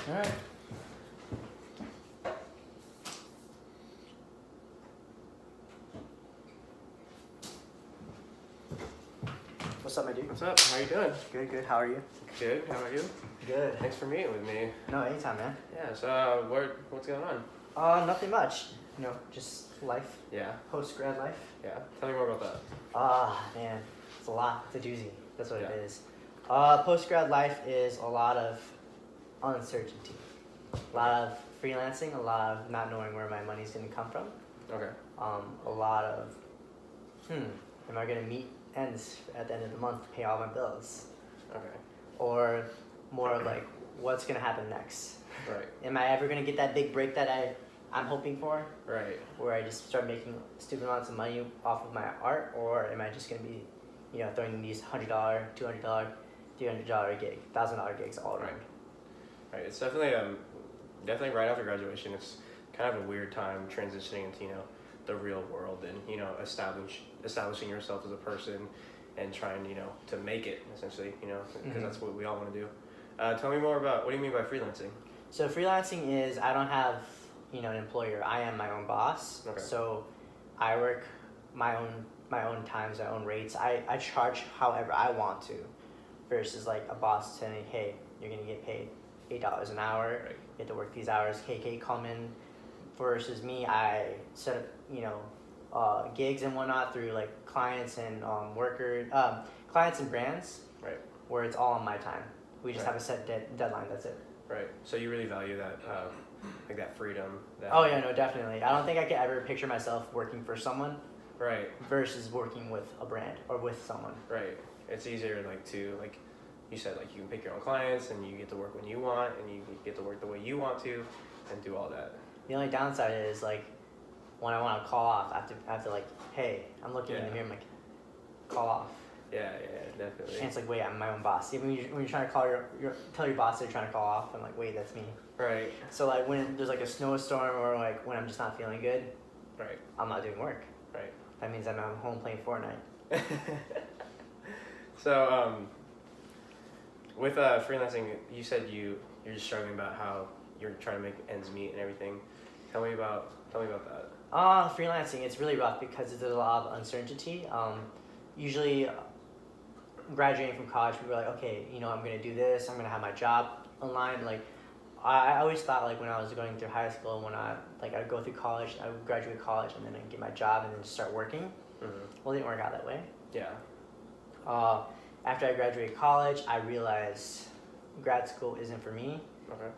All right. What's up, my dude? What's up? How you doing? Good, good. How are you? Good. How are you? Good. Thanks for meeting with me. No, anytime, man. Yeah. So, what's going on? Nothing much. Just life, Yeah. post-grad life. Yeah. Tell me more about that. Man, it's a lot. It's a doozy. That's what Yeah. it is. Post-grad life is a lot of uncertainty. A lot of freelancing, a lot of not knowing where my money's going to come from. Okay. A lot of, am I going to meet ends at the end of the month to pay all my bills? Okay. Or more of like, what's going to happen next? Right. Am I ever going to get that big break that I'm hoping for? Right. Where I just start making stupid amounts of money off of my art? Or am I just going to be, throwing these $100, $200, $300 gig, $1,000 gigs all around? Right. It's definitely right after graduation. It's kind of a weird time transitioning into the real world and establishing yourself as a person and trying to make it essentially because that's what we all want to do. Tell me more about what do you mean by freelancing? So freelancing is I don't have an employer. I am my own boss. Okay. So I work my own times, my own rates. I charge however I want to, versus like a boss saying, hey, you're gonna get paid $8 an hour. Right. You have to work these hours. KK come in. Versus me, I set up gigs and whatnot through like clients and clients and brands. Right. Where it's all on my time. We just Right. have a set deadline. That's it. Right. So you really value that like that freedom. Oh yeah, no, definitely. I don't think I could ever picture myself working for someone Right. versus working with a brand or with someone. Right. It's easier to you said you can pick your own clients and you get to work when you want and you get to work the way you want to and do all that. The only downside is when I want to call off, I have to hey, I'm looking in the mirror, I'm like, call off. Yeah, definitely. And it's wait, I'm my own boss. Even when you're trying to call tell your boss they're trying to call off, I'm like, wait, that's me. Right. So when there's a snowstorm or when I'm just not feeling good, Right. I'm not doing work. Right. That means I'm at home playing Fortnite. So with freelancing, you said you're just struggling about how you're trying to make ends meet and everything. Tell me about that. Freelancing, it's really rough because there's a lot of uncertainty. Usually, graduating from college, people are like, okay, I'm going to do this. I'm going to have my job online. I always thought when I was going through high school, when I'd go through college, I would graduate college and then I'd get my job and then just start working. Mm-hmm. Well, it didn't work out that way. Yeah. After I graduated college, I realized grad school isn't for me. Okay.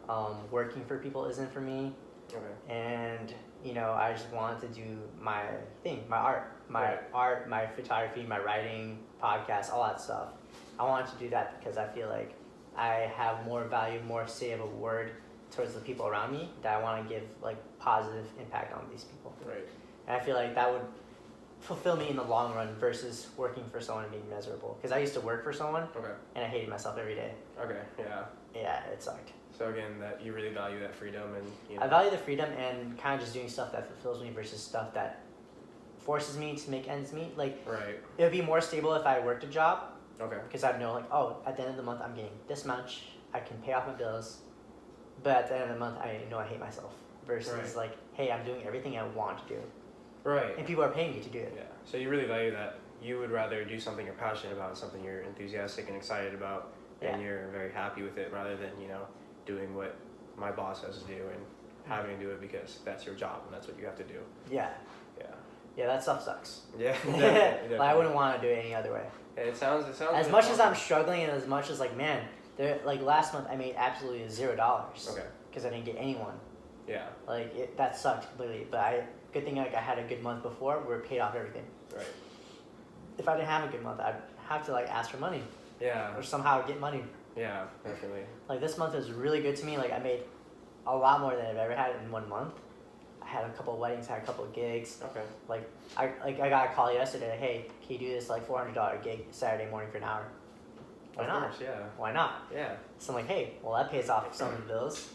Working for people isn't for me. Okay. And I just wanted to do my thing, my art, my photography, my writing, podcast, all that stuff. I wanted to do that because I feel like I have more value, more say of a word towards the people around me that I want to give positive impact on these people. Right. And I feel like that would fulfill me in the long run versus working for someone and being miserable. Because I used to work for someone Okay. and I hated myself every day. Okay. Yeah. Yeah, it sucked. So again, that you really value that freedom and I value the freedom and kind of just doing stuff that fulfills me versus stuff that forces me to make ends meet. Right. It would be more stable if I worked a job. Okay. Because I'd know at the end of the month I'm getting this much. I can pay off my bills. But at the end of the month I know I hate myself. Versus hey, I'm doing everything I want to do. Right. And people are paying me to do it. Yeah. So you really value that. You would rather do something you're passionate about, something you're enthusiastic and excited about, and you're very happy with it, rather than doing what my boss has to do and having to do it because that's your job and that's what you have to do. Yeah. Yeah. Yeah, that stuff sucks. Yeah. Definitely. I wouldn't want to do it any other way. Yeah, it sounds. As much as I'm struggling and as much as man, last month I made absolutely $0. Okay. Because I didn't get anyone. Yeah. That sucked completely. But good thing I had a good month before where it paid off everything. Right. If I didn't have a good month, I'd have to ask for money. Yeah. Or somehow get money. Yeah, definitely. This month was really good to me. I made a lot more than I've ever had in 1 month. I had a couple of weddings, had a couple of gigs. Okay. I got a call yesterday. Hey, can you do this $400 gig Saturday morning for an hour? Why not? Of course, yeah. Why not? Yeah. So I'm hey, well that pays off some of the bills,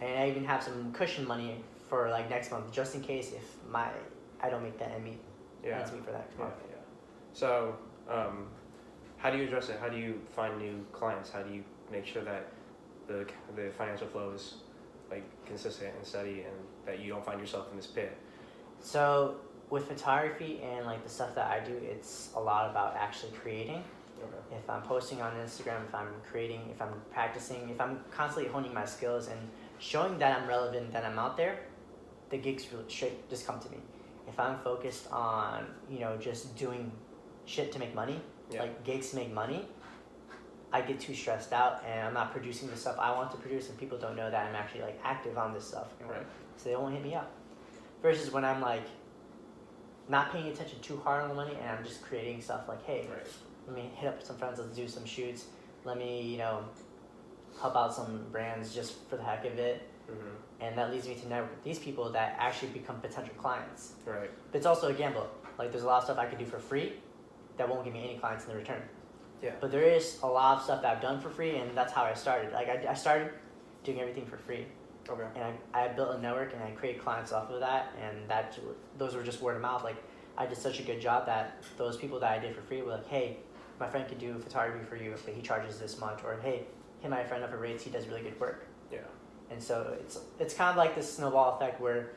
and I even have some cushion money for next month just in case if I don't make that ends meet for that month. Yeah. So, how do you address it? How do you find new clients? How do you make sure that the financial flow is like consistent and steady, and that you don't find yourself in this pit. So with photography and like the stuff that I do, it's a lot about actually creating. Okay. If I'm posting on Instagram, if I'm creating, if I'm practicing, if I'm constantly honing my skills and showing that I'm relevant, that I'm out there, the gigs really straight just come to me. If I'm focused on, just doing shit to make money, Yeah. like gigs to make money, I get too stressed out and I'm not producing the stuff I want to produce, and people don't know that I'm actually like active on this stuff anymore. Right. So they won't hit me up. Versus when I'm like not paying attention too hard on the money and I'm just creating stuff like, hey, Right. let me hit up some friends, let's do some shoots. Let me, help out some brands just for the heck of it. Mm-hmm. And that leads me to network with these people that actually become potential clients. Right. But it's also a gamble. Like there's a lot of stuff I could do for free that won't give me any clients in the return. Yeah. But there is a lot of stuff that I've done for free, and that's how I started. Like I started doing everything for free. Okay. And I built a network and I created clients off of that, and those were just word of mouth. Like I did such a good job that those people that I did for free were like, hey, my friend could do photography for you, but he charges this much, or hey, hit my friend up for rates, he does really good work. Yeah. And so it's kind of like this snowball effect where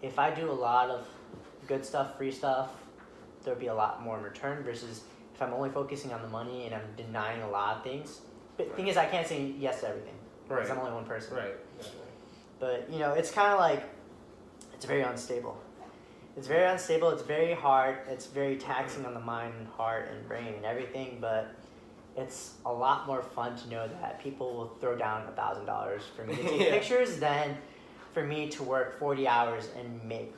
if I do a lot of good stuff, free stuff, there'll be a lot more in return versus if I'm only focusing on the money and I'm denying a lot of things. But the thing is, I can't say yes to everything because I'm only one person. Right. Definitely. But, it's kind of like, it's very unstable. It's very unstable, it's very hard, it's very taxing on the mind and heart and brain and everything, but it's a lot more fun to know that people will throw down $1,000 for me to take Yeah. pictures than for me to work 40 hours and make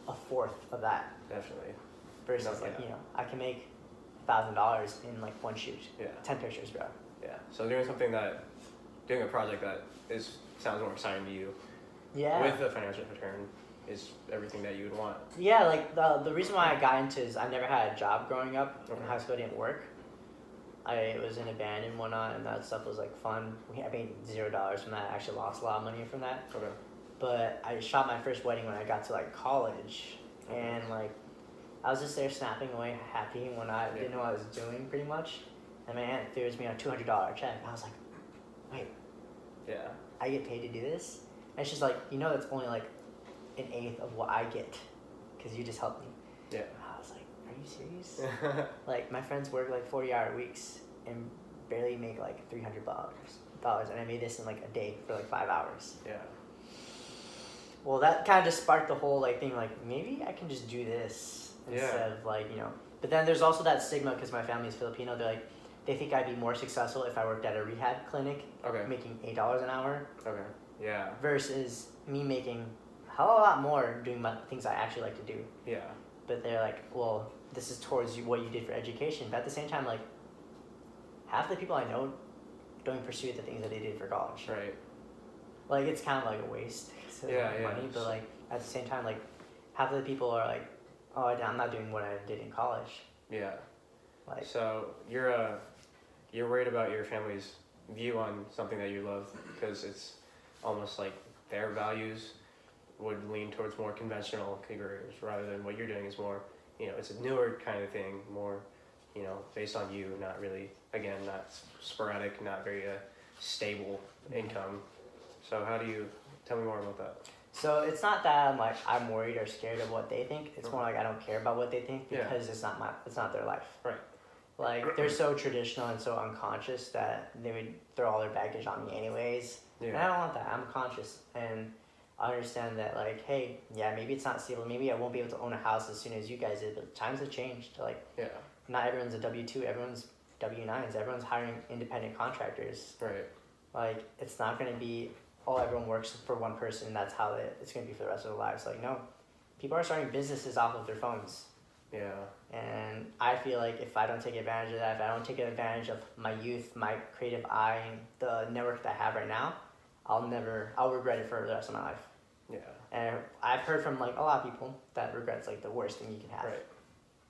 a fourth of that. Definitely. Versus, No, yeah. I can make $1,000 in like one shoot. Yeah. 10 pictures, bro. Yeah. So doing a project that sounds more exciting to you Yeah. with a financial return is everything that you would want. Yeah, like the reason why I got into it is I never had a job growing up. Okay. In high school, I didn't work. I was in a band and whatnot, and that stuff was like fun. I made $0 from that. I actually lost a lot of money from that. Okay. But I shot my first wedding when I got to like college, Okay. and like I was just there snapping away, happy when I didn't know what I was doing, pretty much. And my aunt throws me a $200 check. I was like, wait, Yeah. I get paid to do this? And she's like, that's only like an eighth of what I get, because you just helped me. Yeah. I was like, are you serious? Like my friends work like 40-hour weeks and barely make like $300, and I made this in like a day for like 5 hours. Yeah. Well, that kind of just sparked the whole like thing. Like maybe I can just do this instead of like But then there's also that stigma because my family is Filipino. They think I'd be more successful if I worked at a rehab clinic, Okay. making $8 an hour, Okay. Yeah. versus me making a hell of a lot more doing my things I actually like to do. Yeah. But they're like, well, this is towards what you did for education. But at the same time, like, half the people I know don't pursue the things that they did for college. Right. Like, it's kind of like a waste of Yeah, money. yeah. But, like, at the same time, like, half of the people are like, oh, I'm not doing what I did in college. Yeah. Like, So you're worried about your family's view on something that you love because it's almost like their values would lean towards more conventional careers rather than what you're doing is more, it's a newer kind of thing, more, based on you, not really, again, not sporadic, not very stable income. So tell me more about that. so it's not that I'm worried or scared of what they think. It's more like I don't care about what they think Yeah. because it's not their life. Right. Like, they're so traditional and so unconscious that they would throw all their baggage on me anyways. And I Yeah. don't want that. I'm conscious. And I understand that, like, hey, yeah, maybe it's not stable. Maybe I won't be able to own a house as soon as you guys did. But times have changed. Like, Yeah. not everyone's a W-2. Everyone's W-9s. Everyone's hiring independent contractors. Right. Like, it's not going to be, everyone works for one person and that's how it's going to be for the rest of their lives. Like, no. People are starting businesses off of their phones. Yeah. And I feel like if I don't take advantage of that, if I don't take advantage of my youth, my creative eye, and the network that I have right now, I'll regret it for the rest of my life. Yeah. And I've heard from like a lot of people that regret's like the worst thing you can have. Right.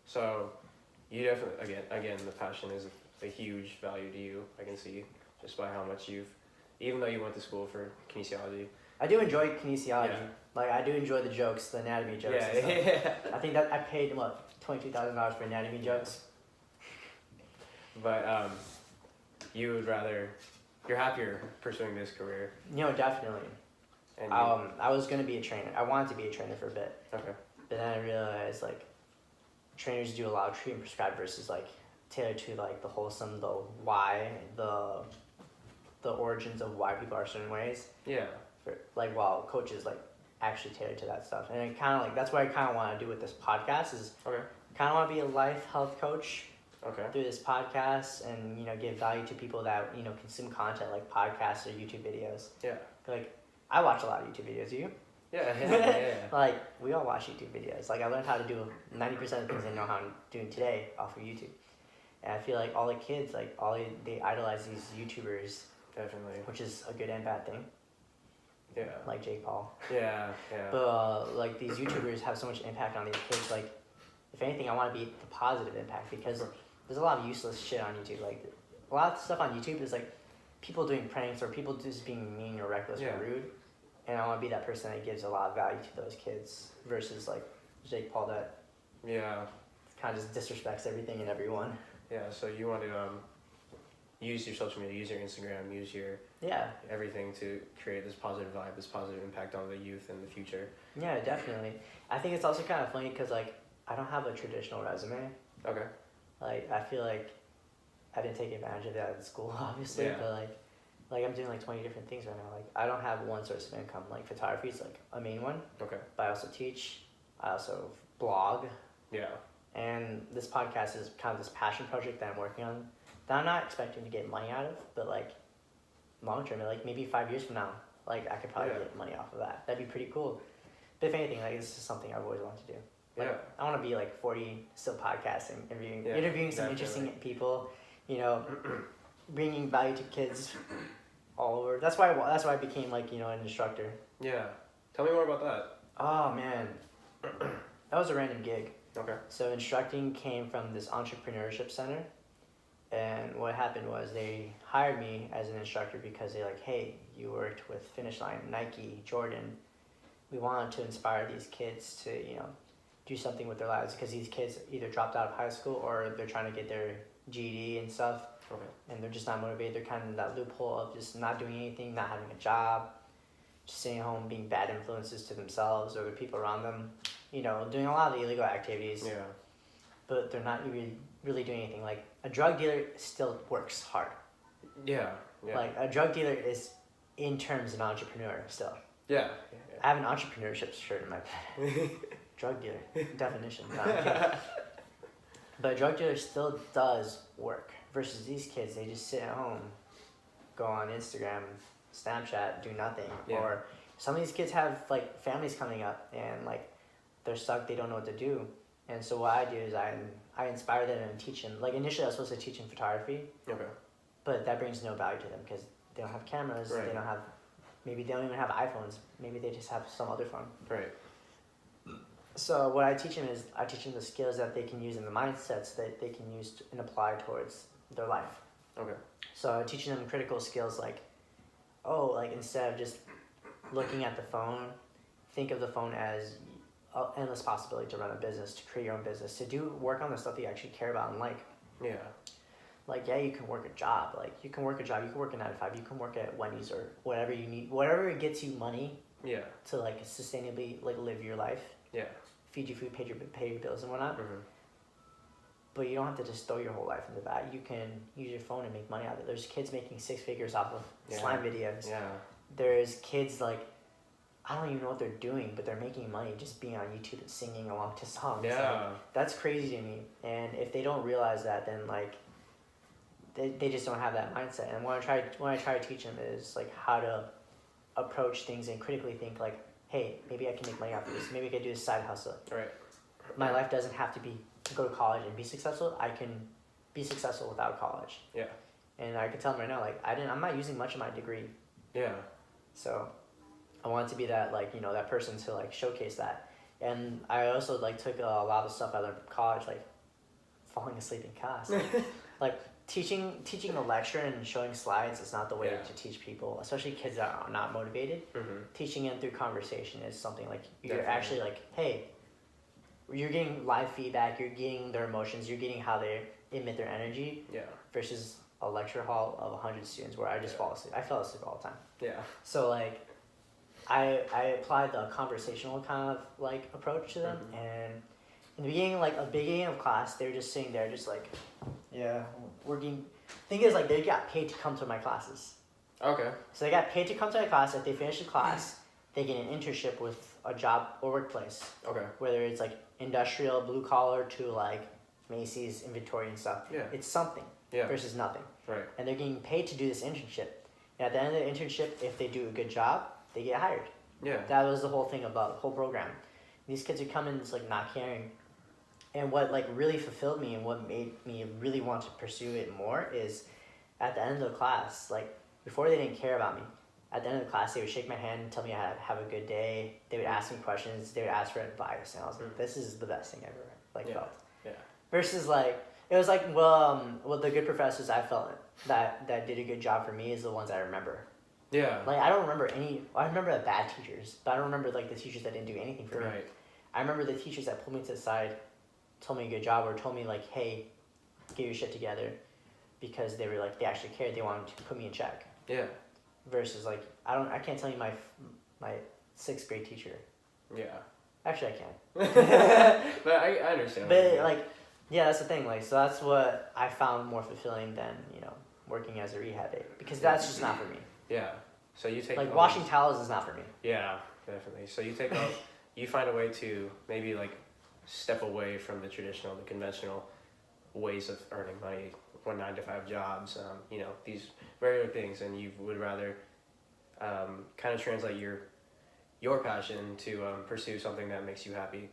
So you definitely, again, the passion is a huge value to you. I can see just by how much even though you went to school for kinesiology. I do enjoy kinesiology. Yeah. Like I do enjoy the jokes, the anatomy jokes. Yeah. And stuff. Yeah. I think that I paid $22,000 for anatomy jokes. But you would rather you're happier pursuing this career. Definitely. And I was gonna be a trainer. I wanted to be a trainer for a bit, okay. but then I realized like trainers do a lot of treat and prescribe versus like tailored to like the wholesome, the why, the origins of why people are certain ways. Yeah. For, like while coaches like actually tailored to that stuff, and it kind of like that's what I kind of want to do with this podcast is Okay. kind of want to be a life health coach Okay. through this podcast and give value to people that consume content like podcasts or YouTube videos. Yeah. Like I watch a lot of YouTube videos. You? Yeah. Like we all watch YouTube videos. Like I learned how to do 90% of the things I know how I'm doing today off of YouTube. And I feel like all the kids, like they idolize these YouTubers, Definitely. which is a good and bad thing. Yeah. Like Jake Paul. Yeah. But like these YouTubers have so much impact on these kids. Like if anything, I want to be the positive impact because there's a lot of useless shit on YouTube. Like a lot of stuff on YouTube is like people doing pranks or people just being mean or reckless or rude. And I want to be that person that gives a lot of value to those kids versus like Jake Paul that kind of just disrespects everything and everyone. Yeah, so you want to use your social media, use your Instagram, use your everything to create this positive vibe, this positive impact on the youth in the future. Yeah, definitely. I think it's also kind of funny because like I don't have a traditional resume. Okay. Like I feel like I didn't take advantage of that in school, obviously, but like I'm doing like 20 different things right now. Like I don't have one source of income. Like photography is like a main one. Okay. But I also teach. I also blog. Yeah. And this podcast is kind of this passion project that I'm working on that I'm not expecting to get money out of, but like long term, like maybe 5 years from now, like I could probably get money off of that. That'd be pretty cool. But if anything, like this is something I've always wanted to do. Like, I want to be like 40, still podcasting, interviewing some interesting people, bringing value to kids all over. That's why I became like an instructor. Yeah. Tell me more about that. Oh man, that was a random gig. Okay. So instructing came from this entrepreneurship center, and what happened was they hired me as an instructor because they're like, hey, you worked with Finish Line, Nike, Jordan. We wanted to inspire these kids to do something with their lives because these kids either dropped out of high school or they're trying to get their GED and stuff. Okay. And they're just not motivated. They're kind of in that loophole of just not doing anything, not having a job, just staying home, being bad influences to themselves or the people around them, doing a lot of the illegal activities. Yeah. But they're not really doing anything. Like a drug dealer still works hard. Yeah. Like a drug dealer is in terms an entrepreneur still. Yeah. I have an entrepreneurship shirt in my bed. Drug dealer definition. No, I'm kidding. But a drug dealer still does work versus these kids. They just sit at home, go on Instagram, Snapchat, do nothing. Yeah. Or some of these kids have like families coming up and like they're stuck. They don't know what to do. And so what I do is I inspire them and teach them. Like initially I was supposed to teach them photography. Okay. But that brings no value to them because they don't have cameras. Right. They don't have. Maybe they don't even have iPhones. Maybe they just have some other phone. Right. So what I teach them is I teach them the skills that they can use and the mindsets that they can use and apply towards their life. Okay. So I'm teaching them critical skills like, instead of just looking at the phone, think of the phone as an endless possibility to run a business, to create your own business, to do work on the stuff that you actually care about and like. Yeah. Like, yeah, you can work a job. Like, you can work a job. You can work a 9 to 5. You can work at Wendy's or whatever you need. Whatever gets you money. Yeah. To like sustainably like live your life. Yeah. Feed your food, pay your bills and whatnot. Mm-hmm. But you don't have to just throw your whole life into that. You can use your phone and make money out of it. There's kids making 6 figures off of slime videos. Yeah. There's kids like, I don't even know what they're doing, but they're making money just being on YouTube and singing along to songs. Yeah. Like, that's crazy to me. And if they don't realize that, then like, they just don't have that mindset. And what I try to teach them is like how to approach things and critically think like, hey, maybe I can make money off of this. Maybe I can do a side hustle. Right. My life doesn't have to be go to college and be successful. I can be successful without college. Yeah. And I can tell them right now, like I'm not using much of my degree. Yeah. So I want to be that that person to like showcase that. And I also like took a lot of stuff I learned from college, like falling asleep in class. Like teaching a lecture and showing slides is not the way to teach people, especially kids that are not motivated. Mm-hmm. Teaching them through conversation is something like you're Definitely. actually like, hey, you're getting live feedback, you're getting their emotions, you're getting how they emit their energy. Yeah. Versus a lecture hall of 100 students where I just fall asleep. I fell asleep all the time. Yeah. So like, I applied the conversational kind of like approach to them, and in the beginning of class, they were just sitting there, just like, yeah, working. Thing is, like, they got paid to come to my classes. Okay. So they got paid to come to my class. If they finish the class, they get an internship with a job or workplace. Okay. Whether it's like industrial, blue collar to like Macy's inventory and stuff. Yeah. It's something versus nothing. Right. And they're getting paid to do this internship. And at the end of the internship, if they do a good job, they get hired. Yeah. That was the whole thing about the whole program. These kids would come in just like not caring. And what like really fulfilled me and what made me really want to pursue it more is at the end of the class, like before they didn't care about me. At the end of the class, they would shake my hand and tell me how to have a good day. They would ask me questions. They would ask for advice. And I was like, this is the best thing I ever felt. Yeah. Versus like, it was like, the good professors I felt that did a good job for me is the ones I remember. Yeah. Like, I don't remember I remember the bad teachers, but I don't remember like the teachers that didn't do anything for me. Right. I remember the teachers that pulled me to the side, told me a good job, or told me like, hey, get your shit together, because they were like, they actually cared. They wanted to put me in check. Yeah. Versus like, I can't tell you my 6th grade teacher. Yeah. Actually, I can. But I understand. But like, yeah, that's the thing. Like, so that's what I found more fulfilling than working as a rehab aide, because that's just not for me. Yeah. So you take like washing towels is not for me. Yeah, definitely. So you take you find a way to maybe like step away from the conventional ways of earning money, 9-to-5 jobs, these regular things, and you would rather kind of translate your passion to pursue something that makes you happy,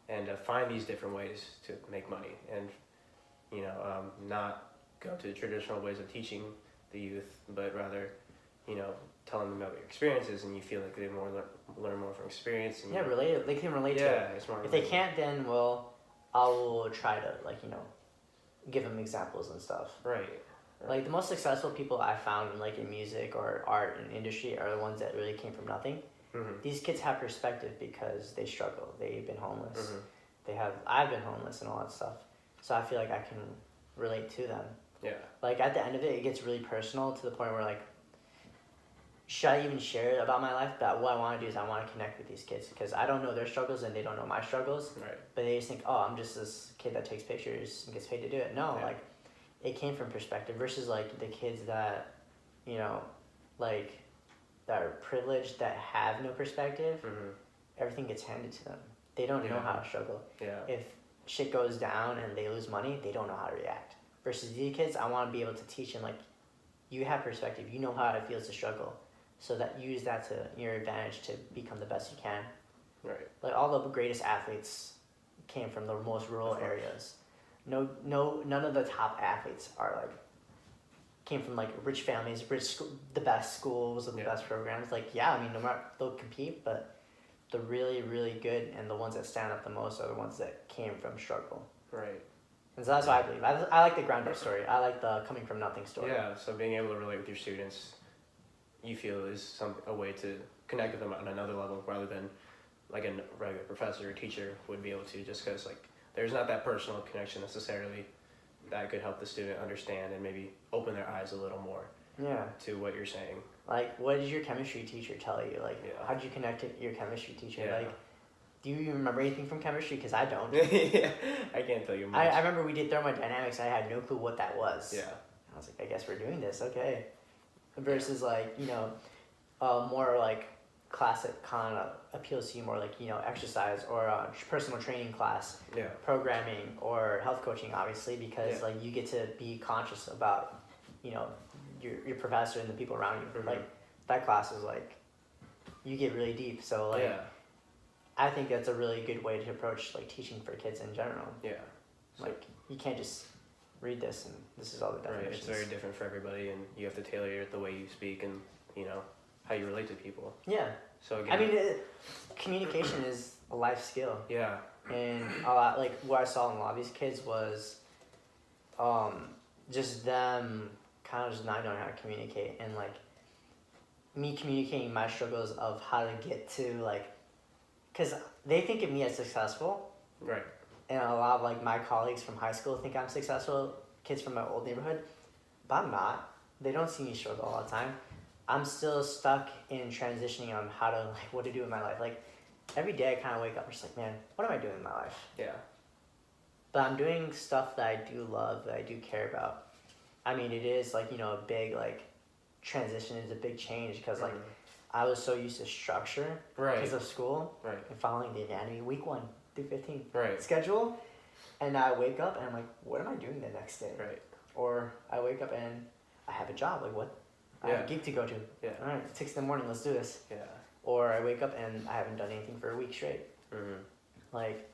and find these different ways to make money, and not go to traditional ways of teaching the youth, but rather telling them about your experiences, and you feel like they learn more from experience. And relate. They can relate to it. Yeah, it's more. If they can't, then I will try to give them examples and stuff. Right. Like the most successful people I found in music or art and industry are the ones that really came from nothing. Mm-hmm. These kids have perspective because they struggle. They've been homeless. Mm-hmm. I've been homeless and all that stuff. So I feel like I can relate to them. Yeah. Like at the end of it, it gets really personal to the point where like, should I even share about my life? But what I want to do is I want to connect with these kids because I don't know their struggles and they don't know my struggles. Right. But they just think, oh, I'm just this kid that takes pictures and gets paid to do it. No, like it came from perspective versus like the kids that, like that are privileged that have no perspective. Mm-hmm. Everything gets handed to them. They don't know how to struggle. Yeah. If shit goes down and they lose money, they don't know how to react. Versus these kids, I want to be able to teach them like, you have perspective. You know how it feels to struggle. So that use that to your advantage to become the best you can. Right. Like all the greatest athletes came from the most rural areas. None of the top athletes came from like rich families, the best schools and the best programs. Like no matter, they'll compete, but the really, really good and the ones that stand up the most are the ones that came from struggle. Right. And so that's what I believe. I like the ground up story. I like the coming from nothing story. Yeah. So being able to relate with your students, you feel is a way to connect with them on another level rather than like a regular professor or teacher would be able to, just because like there's not that personal connection necessarily that could help the student understand and maybe open their eyes a little more to what you're saying. Like, what did your chemistry teacher tell you? Like, how did you connect to your chemistry teacher? Yeah. Like, do you even remember anything from chemistry? Because I don't. Yeah, I can't tell you much. I remember we did thermodynamics. I had no clue what that was. Yeah. I was like, I guess we're doing this. Okay. Versus like, more like classic kind of appeals to you more like, exercise or personal training class, programming or health coaching, obviously, because like you get to be conscious about, your professor and the people around you. Mm-hmm. Like that class is like, you get really deep. So like, I think that's a really good way to approach like teaching for kids in general. Yeah. Like you can't just read this and this is all the definitions. Right, it's very different for everybody, and you have to tailor it the way you speak and how you relate to people. Yeah. So again, communication is a life skill. Yeah. And a lot like what I saw in a lot of these kids was, just them kind of just not knowing how to communicate, and like me communicating my struggles of how to get to like, because they think of me as successful. Right. And a lot of like my colleagues from high school think I'm successful, kids from my old neighborhood, but I'm not. They don't see me struggle all the time. I'm still stuck in transitioning on how to like what to do in my life. Like every day I kind of wake up and just like, man, what am I doing in my life? Yeah. But I'm doing stuff that I do love, that I do care about. I mean, it is like, you know, a big like transition, is a big change because like I was so used to structure Right. because of school Right. and following the Academy week 1 through 15 Right. schedule. And now I wake up and I'm like, what am I doing the next day? Right. Or I wake up and I have a job. Like, what? I have a gig to go to. Yeah. All right, 6 in the morning, let's do this. Yeah. Or I wake up and I haven't done anything for a week straight. Mm-hmm. Like,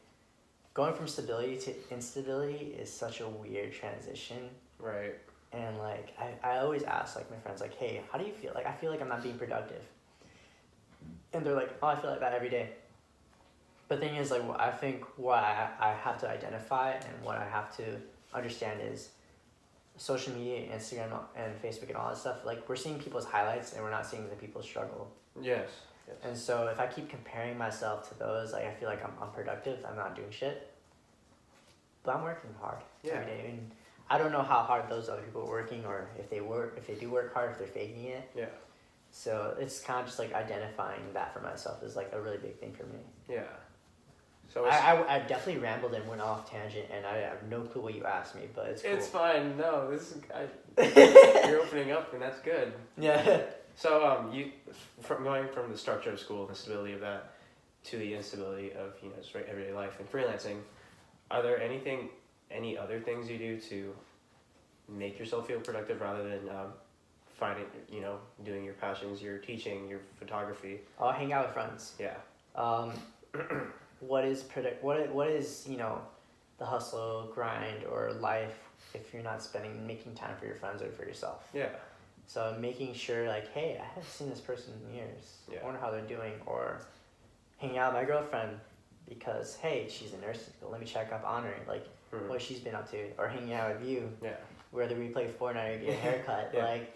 going from stability to instability is such a weird transition. Right. And, like, I always ask, like, my friends, like, hey, how do you feel? Like, I feel like I'm not being productive. And they're like, oh, I feel like that every day. But the thing is, like, I think what I have to identify and what I have to understand is social media, Instagram and Facebook and all that stuff, like, we're seeing people's highlights and we're not seeing the people's struggle. Yes. Yes. And so if I keep comparing myself to those, like, I feel like I'm unproductive, I'm not doing shit. But I'm working hard every day. I mean, I don't know how hard those other people are working, or if they do work hard, if they're faking it. Yeah. So it's kind of just like identifying that for myself is like a really big thing for me. Yeah. So I definitely rambled and went off tangent, and I have no clue what you asked me, but it's cool. It's fine. No, this is you're opening up, and that's good. Yeah. So you from going from the structure of school and the stability of that to the instability of just everyday life and freelancing, are there any other things you do to make yourself feel productive rather than finding doing your passions, your teaching, your photography? I'll hang out with friends. Yeah. What is the hustle, grind, or life if you're not making time for your friends or for yourself? Yeah. So making sure, like, hey, I haven't seen this person in years. Yeah. I wonder how they're doing. Or hanging out with my girlfriend because, hey, she's a nurse. Let me check up on her, like, what she's been up to. Or hanging out with you. Yeah. Whether we play Fortnite or get a haircut. Yeah. Like,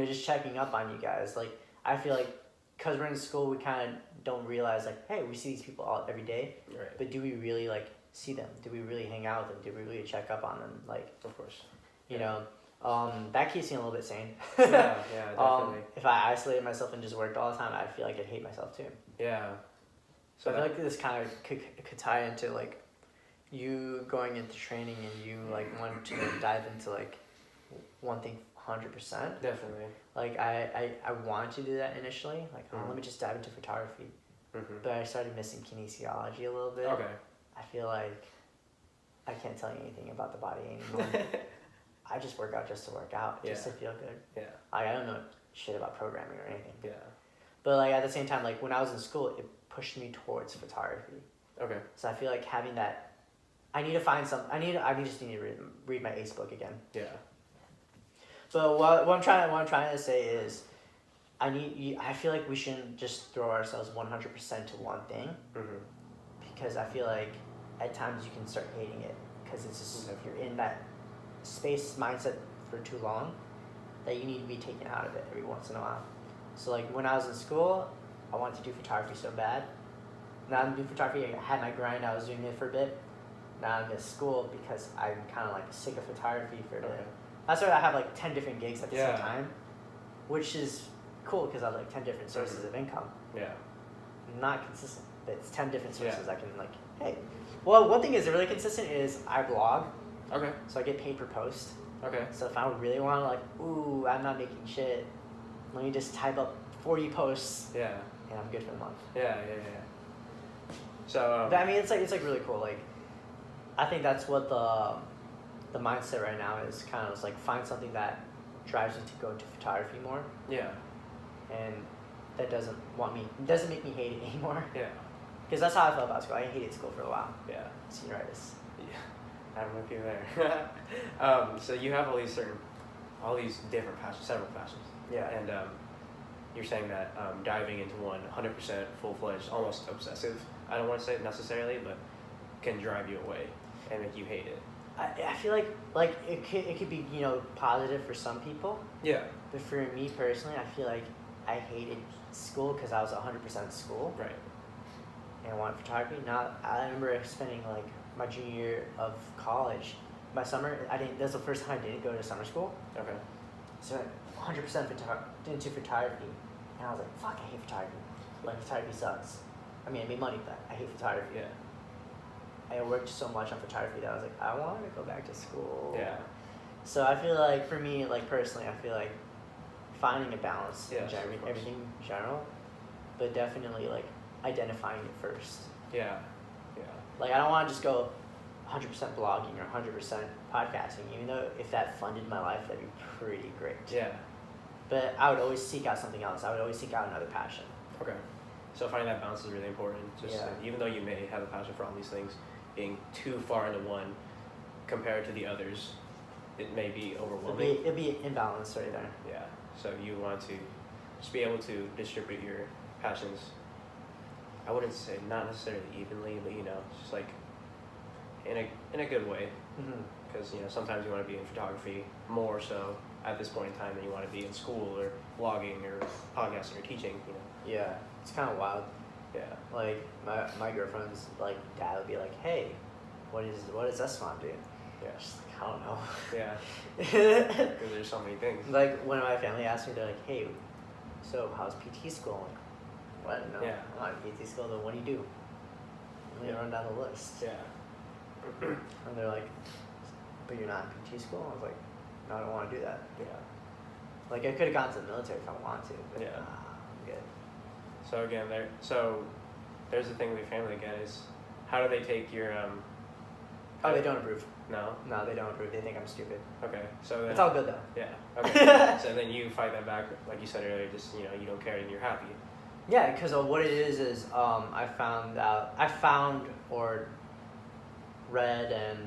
just checking up on you guys. Like, I feel like because we're in school, we kind of don't realize, like, hey, we see these people every day. Right. But do we really, like, see them? Do we really hang out with them? Do we really check up on them? Like, Of course. that keeps me a little bit sane. Yeah, definitely. If I isolated myself and just worked all the time, I feel like I'd hate myself too. Yeah. So I feel like this kind of could tie into, like, you going into training and you, like, wanting to dive into, like, one thing 100%. Definitely. Like, I wanted to do that initially. Like, let me just dive into photography. Mm-hmm. But I started missing kinesiology a little bit. Okay. I feel like I can't tell you anything about the body anymore. I just work out just to work out, just to feel good. Yeah. Like, I don't know shit about programming or anything. Yeah. But, like, at the same time, like, when I was in school, it pushed me towards photography. Okay. So I feel like having that, I need to find some. I just need to read my ACE book again. Yeah. So what I'm trying to say is, I feel like we shouldn't just throw ourselves 100% to one thing. Mm-hmm. Because I feel like at times you can start hating it because it's just if you're in that space mindset for too long, that you need to be taken out of it every once in a while. So, like, when I was in school, I wanted to do photography so bad. Now I'm doing photography. I had my grind. I was doing it for a bit. Now I'm in school because I'm kind of like sick of photography for a bit. That's why I have like 10 different gigs at the same time, which is cool because I have like 10 different sources of income. Yeah. Not consistent, but it's 10 different sources I can, like, hey. Well, one thing is really consistent is I blog. Okay. So I get paid per post. Okay. So if I would really want to, like, ooh, I'm not making shit, let me just type up 40 posts. Yeah. And I'm good for the month. Yeah. So. But I mean, it's like really cool. Like, I think that's what the mindset right now is, kind of is like find something that drives you to go into photography more. Yeah. And that doesn't make me hate it anymore. Yeah. Because that's how I felt about school. I hated school for a while. Yeah. Senioritis. Yeah. I'm with you there. So you have all these different passions, several passions. Yeah. And you're saying that diving into one 100% full-fledged, almost obsessive, I don't want to say necessarily, but can drive you away and make you hate it. I feel like it could be, positive for some people. Yeah. But for me personally, I feel like I hated school because I was 100% in school. Right. And I wanted photography. Now, I remember spending, like, my junior year of college, my summer, that's the first time I didn't go to summer school. Okay. so 100% into photography, and I was like, fuck, I hate photography. Like photography sucks. I mean, I made money, but I hate photography. Yeah. I worked so much on photography that I was like, I want to go back to school. Yeah. So I feel like for me, like personally, I feel like finding a balance Yes, in of course. everything in general, but definitely like identifying it first. Yeah. Yeah. Like I don't want to just go 100% blogging or 100% podcasting, even though if that funded my life, that'd be pretty great. Yeah. But I would always seek out something else. I would always seek out another passion. Okay. So finding that balance is really important. Just Yeah. even though you may have a passion for all these things, being too far into one compared to the others, it may be overwhelming. It'd be imbalance right there. Yeah. So you want to just be able to distribute your passions. I wouldn't say not necessarily evenly, but just like in a good way. Mm-hmm. Because sometimes you want to be in photography more so at this point in time than you want to be in school or blogging or podcasting or teaching. Yeah, it's kind of wild. Yeah. Like my girlfriend's like dad would be like, hey, what does Esteban do? Yeah. She's like, I don't know. Yeah. Because there's so many things. Like when my family asked me, they're like, hey, so how's PT school? I'm like, what? No, Yeah. I'm not in PT school. Then what do you do? And they run down the list. Yeah. And they're like, but you're not in PT school? I was like, no, I don't want to do that. Yeah. Like I could have gone to the military if I wanted to, but Yeah. I'm good. So again, there's the thing with your family again is, how do they take your Oh, they don't approve. No. No, they don't approve. They think I'm stupid. Okay. So then, It's all good though. Yeah. Okay. So then you fight that back, like you said earlier. Just you don't care and you're happy. Yeah, because what it is I found or read and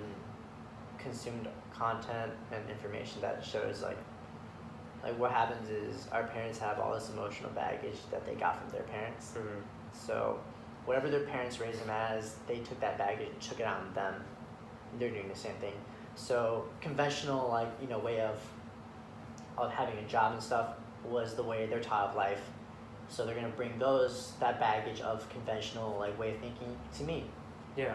consumed content and information that shows like what happens is our parents have all this emotional baggage that they got from their parents. Mm-hmm. So whatever their parents raised them as, they took that baggage and took it out on them. They're doing the same thing. So conventional way of having a job and stuff was the way they're taught of life. So they're gonna bring that baggage of conventional way of thinking to me. Yeah.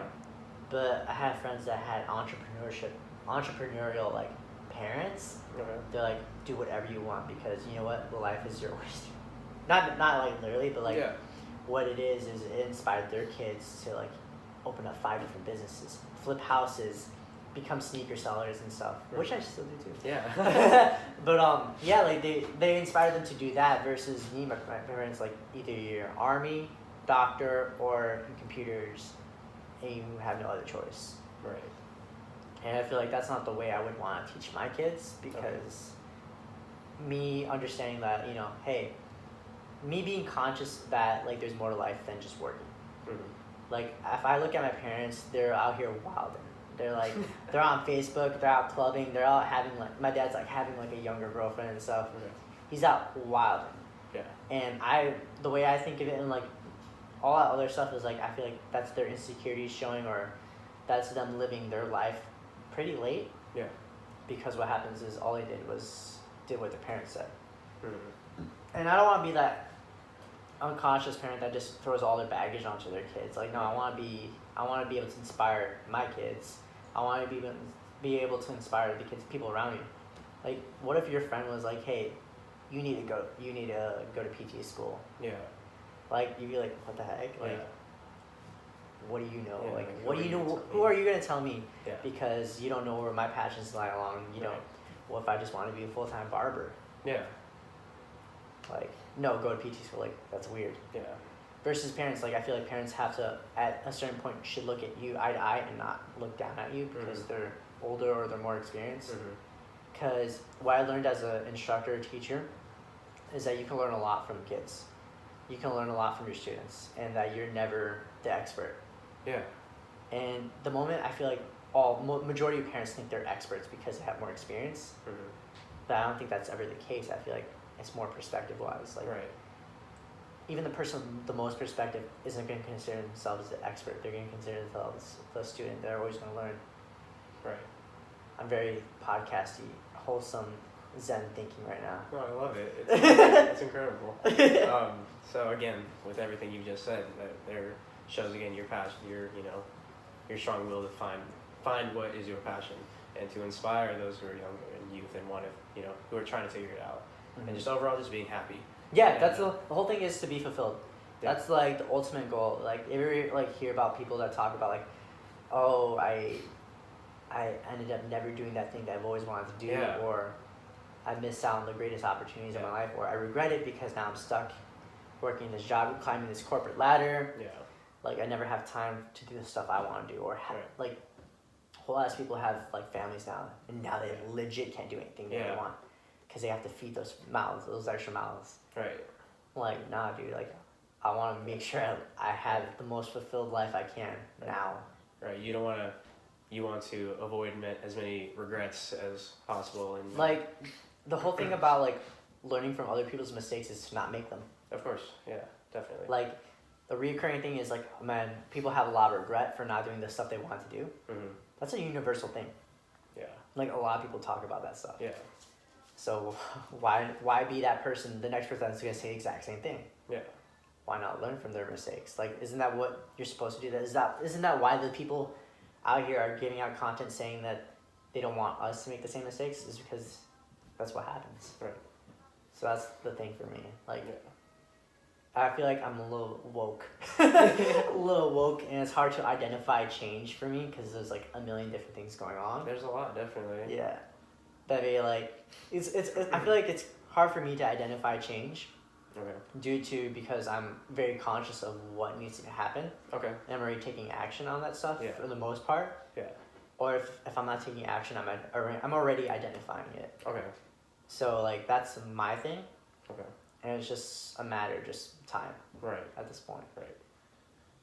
But I had friends that had entrepreneurial parents. Okay. They're like, do whatever you want because you know what, life is your oyster. Not like literally, but Yeah. what it is it inspired their kids to open up 5 different businesses, flip houses, become sneaker sellers and stuff, which I still do too. Yeah. But yeah, they inspired them to do that versus me, my parents either you're army, doctor, or in computers, and you have no other choice. Right. And I feel like that's not the way I would want to teach my kids because me understanding that hey, me being conscious that there's more to life than just working. Mm-hmm. If I look at my parents, they're out here wilding. They're they're on Facebook, they're out clubbing, they're out having my dad's having a younger girlfriend and stuff. Okay. He's out wilding. Yeah. And the way I think of it and all that other stuff is I feel like that's their insecurities showing or that's them living their life pretty late. Yeah. Because what happens is all they did was did what their parents said. Mm-hmm. And I don't want to be that unconscious parent that just throws all their baggage onto their kids. No, I want to be able to inspire my kids. I want to be able to inspire the people around me. What if your friend was like, hey, you need to go to PT school. Yeah. You'd be like, what the heck? Yeah. What do you know? Yeah, what do you know? tell me? Who are you gonna tell me? Yeah. Because you don't know where my passions lie along. You Right. don't. What if I just want to be a full-time barber? Yeah. No, go to PT school. That's weird. Yeah. Versus parents, I feel like parents have to, at a certain point, should look at you eye to eye and not look down at you because Mm-hmm. they're older or they're more experienced. Mm-hmm. Because what I learned as an instructor or teacher is that you can learn a lot from kids. You can learn a lot from your students and that you're never the expert. Yeah. And the moment I feel like majority of parents think they're experts because they have more experience, Mm-hmm. but I don't think that's ever the case. I feel like it's more perspective-wise. Right. Even the person with the most perspective isn't going to consider themselves the expert. They're going to consider themselves the student. They're always going to learn. Right. I'm very podcasty, wholesome, zen thinking right now. No, I love it. It's incredible. So again, with everything you just said, that there shows again your passion, your strong will to find what is your passion, and to inspire those who are young and youth and want to, who are trying to figure it out, Mhm. and just overall just being happy. Yeah, And, that's the whole thing is to be fulfilled. Yeah. That's like the ultimate goal. Like if you like hear about people that talk about like, oh, I ended up never doing that thing that I've always wanted to do, Yeah. or I missed out on the greatest opportunities of Yeah. my life, or I regret it because now I'm stuck working this job, climbing this corporate ladder. Yeah. Like I never have time to do the stuff I want to do, or Right. like whole ass people have like families now, and now they legit can't do anything that Yeah. they want because they have to feed those mouths, those extra mouths. Right. Like nah, dude. Like I want to make sure I have the most fulfilled life I can now. Right. You want to avoid as many regrets as possible, and Like the whole thing about like learning from other people's mistakes is to not make them. of course, yeah, definitely. Like the recurring thing is like, man, people have a lot of regret for not doing the stuff they want to do. Mm-hmm. That's a universal thing. Yeah. Like a lot of people talk about that stuff. Yeah. So why be that person, the next person that's gonna say the exact same thing? Yeah. Why not learn from their mistakes? Like, isn't that what you're supposed to do? Isn't that why the people out here are giving out content saying that they don't want us to make the same mistakes? Is because that's what happens. Right. So that's the thing for me. Like, Yeah. I feel like I'm a little woke, a little woke, and it's hard to identify change for me because there's like a million different things going on. There's a lot, definitely. Yeah, but it's I feel like it's hard for me to identify change Okay. because I'm very conscious of what needs to happen, Okay. and I'm already taking action on that stuff Yeah. for the most part. Yeah. Or if I'm not taking action, I'm already identifying it. Okay. So like that's my thing, Okay. and it's just a matter of just time Right. at this point. Right.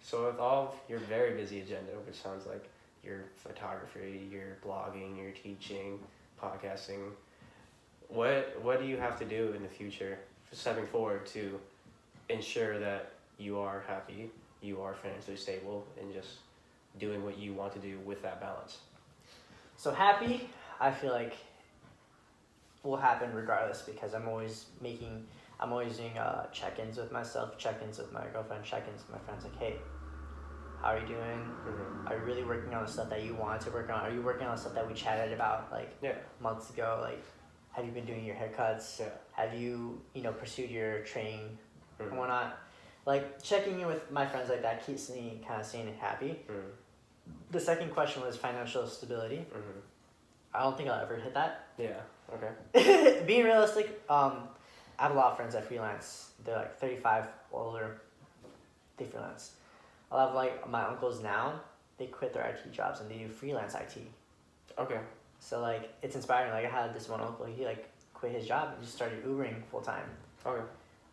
So with all of your very busy agenda, which sounds like your photography, your blogging, your teaching, podcasting, what do you have to do in the future, stepping forward, to ensure that you are happy, you are financially stable, and just doing what you want to do with that balance? So happy, I feel like will happen regardless because I'm always doing check-ins with myself, check-ins with my girlfriend, check-ins with my friends. Like, hey, how are you doing? Mm-hmm. Are you really working on the stuff that you wanted to work on? Are you working on the stuff that we chatted about like Yeah. months ago? Like, have you been doing your haircuts? Yeah. Have you pursued your training Mm-hmm. and whatnot? Like checking in with my friends like that keeps me kind of staying happy. Mm-hmm. The second question was financial stability. Mm-hmm. I don't think I'll ever hit that. Yeah. Okay. Being realistic, I have a lot of friends that freelance. They're like 35 older. They freelance. A lot of like my uncles now, they quit their IT jobs and they do freelance IT. Okay. So like it's inspiring. Like I had this one uncle, he like quit his job and just started Ubering full time. Okay.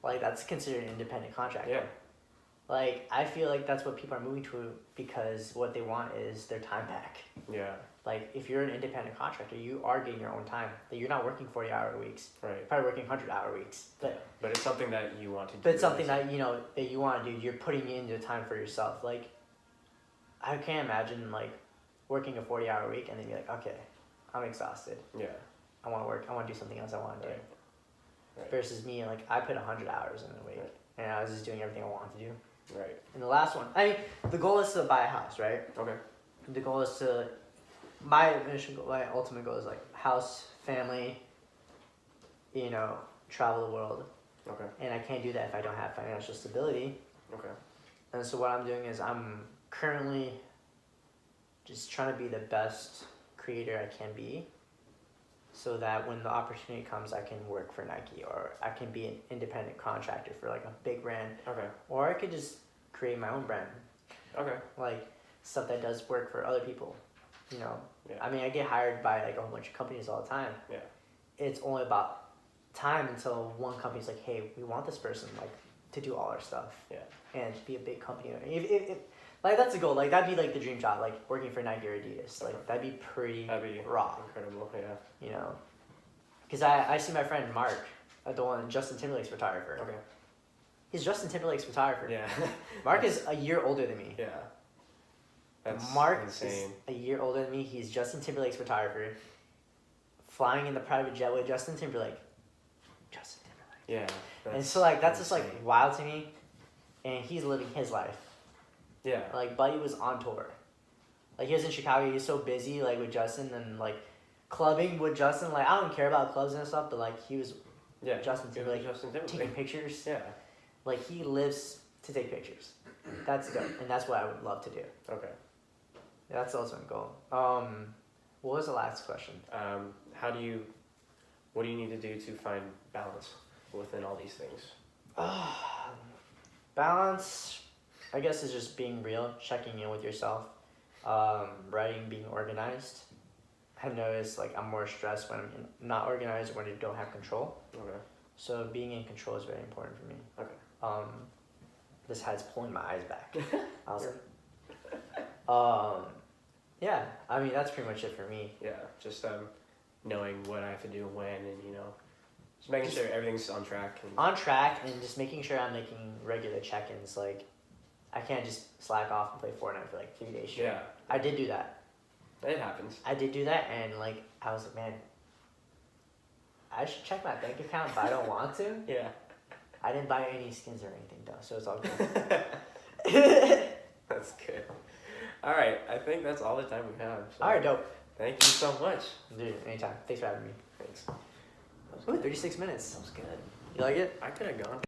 Like that's considered an independent contractor. Yeah. Like I feel like that's what people are moving to because what they want is their time back. Yeah. Like if you're an independent contractor, you are getting your own time. Like, you're not working 40-hour weeks. Right. You're probably working 100-hour weeks. But it's something that you want to do. But it's something that that you want to do. You're putting in the time for yourself. Like, I can't imagine like working a 40-hour week and then be like, okay, I'm exhausted. Yeah. I want to work. I want to do something else. I want to do. Right. Versus me, like I put 100 hours in a week, Right. and I was just doing everything I wanted to do. Right. And the last one, I mean, the goal is to buy a house, right? Okay. The goal is to my ultimate goal is like house, family. Travel the world. Okay. And I can't do that if I don't have financial stability. Okay. And so what I'm doing is I'm currently just trying to be the best creator I can be so that when the opportunity comes, I can work for Nike or I can be an independent contractor for like a big brand, Okay. or I could just create my own brand, Okay. like stuff that does work for other people. Yeah. I mean, I get hired by like a whole bunch of companies all the time. Yeah. It's only about time until one company's like, hey, we want this person like to do all our stuff. Yeah. And be a big company. If like that's the goal. Like that'd be like the dream job. Like working for Nike or Adidas. Like that'd be pretty raw. Incredible. Yeah. Because I see my friend Mark, the one Justin Timberlake's photographer. Okay. He's Justin Timberlake's photographer. Yeah. Mark is a year older than me. Yeah. That's Mark insane. is a year older than me. He's Justin Timberlake's photographer. Flying in the private jet with Justin Timberlake. Justin Timberlake. Yeah. And so like that's insane. just like wild to me. And he's living his life. Yeah. Like Buddy was on tour. Like he was in Chicago, he was so busy like with Justin, and like clubbing with Justin. Like, I don't care about clubs and stuff, but like he was Yeah. Justin Timberlake Justin taking Timberlake. pictures. Yeah. Like he lives to take pictures. That's dope, and that's what I would love to do. Okay. That's also a goal. What was the last question? What do you need to do to find balance within all these things? Balance, I guess, is just being real, checking in with yourself, writing, being organized. I've noticed like I'm more stressed when I'm not organized, when I don't have control. Okay. So being in control is very important for me. Okay. This hat's pulling my eyes back. Awesome. Yeah, I mean that's pretty much it for me. Yeah. Just knowing what I have to do when, and just making sure everything's on track. And On track, and just making sure I'm making regular check-ins. Like, I can't just slack off and play Fortnite for like 3 days straight. yeah, I did do that. it happens. I did do that, and like I was like, man, I should check my bank account, but I don't want to. Yeah. I didn't buy any skins or anything though, so it's all good. That's good. All right, I think that's all the time we have. So All right, dope. Thank you so much. Dude, anytime. Thanks for having me. Thanks. Ooh, 36 minutes. That was good. You like it? I could have gone.